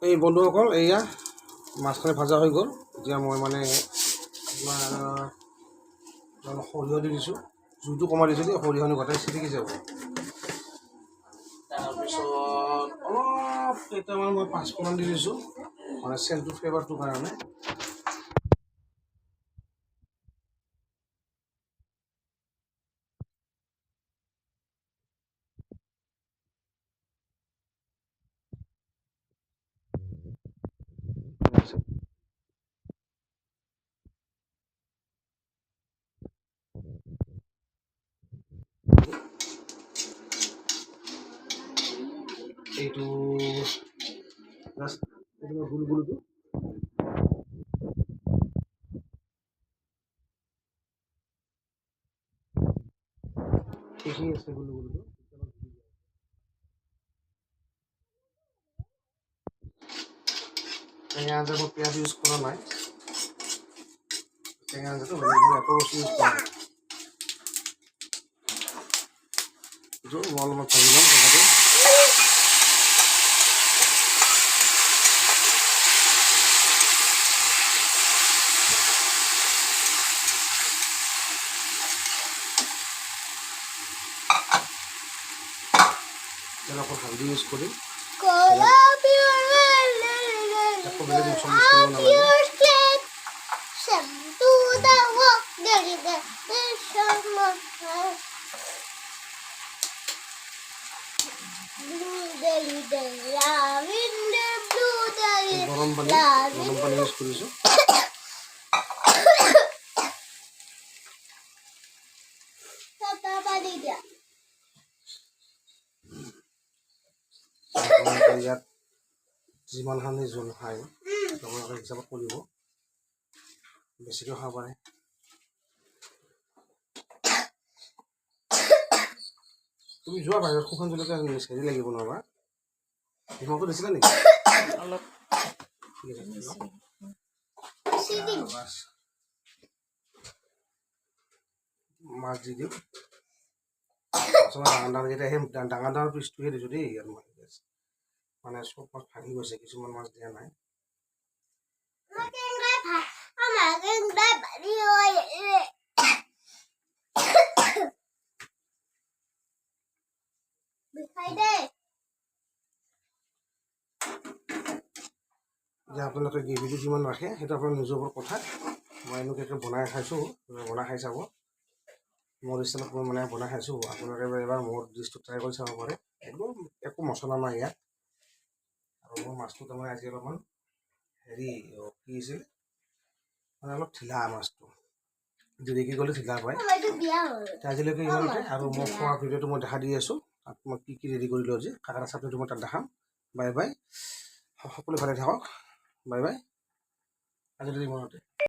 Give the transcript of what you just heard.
এই বন্ধুসকল এয়া মাছখিনি ভাজা হৈ গ'ল। এতিয়া মই মানে আপোনাৰ সৰিয়হ দি দিছোঁ, জুইটো কমাই দিছোঁ দেই, সৰিয়হখিনি গোটেই ছিটিকি যাব। তাৰপিছত অলপ কেইটামান মই পাঁচফোৰণ দি দিছোঁ, মানে চেণ্টটো ফ্লেভাৰটোৰ কাৰণে। এইটো জাষ্ট গুলো গুলোটো সেইখিনি আছে, গুলো গুলোটো টেঙা আঞ্জা মই পিঁয়াজ ইউজ কৰা নাই। টেঙা আঞ্জাটো মই একো বস্তু ইউজ কৰা নাই। এইটো মই অলপমান ভাজি ল'ম টেঙাটো। অকল হালধি ইউজ কৰিম, একো বেলেগ মছলা ইউজ কৰিব নালাগে। গৰম পানী ইউজ কৰিছোঁ। ইয়াত যিমানখিনি জোল খায় আপোনালোকে হিচাপত কৰিব, বেছিকৈ খাব পাৰে। তুমি যোৱা বাহিৰত শুকান জলকীয়া হেৰি লাগিব নহবা, নিমখটো দিছিলা নেকি? অলপ মাছ দি দিম। ডাঙৰ ডাঙৰকেইটা সেই ডাঙৰ ডাঙৰ পিচটোহে দিছোঁ দেই, ইয়াত মানে চব মাছ ভাঙি গৈছে, কিছুমান মাছ দিয়া নাই। যে আপোনালোকে গ্ৰেভিটো কিমান ৰাখে সেইটো আপোনাৰ নিজৰ ওপৰত কথা। মই এনেকুৱাকৈ বনাই খাইছোঁ, বনাই খাই চাব। মোৰ ষ্টাইলত মই মানে বনাই খাইছোঁ, আপোনালোকে এবাৰ মোৰ ডিছটো ট্ৰাই কৰি চাব পাৰে। একদম একো মছলা নাই ইয়াত। আৰু মোৰ মাছটো তাৰমানে আজি অলপমান হেৰি কি হৈছিল, মানে অলপ ঢিলা মাছটো, দেৰিকৈ গ'লে ঢিলা পায়। আজিলৈকে ইমানতে, আৰু মই খোৱা ভিডিঅ'টো মই দেখা দি আছোঁ। তাত মই কি কি ৰেডি কৰিলোঁ আজি, কাকাৰা চাটনিটো মই তাত দেখাম। বাই বাই, সকলো ভালে থাকক, বাই বাই। আজিলৈ ইমানতে।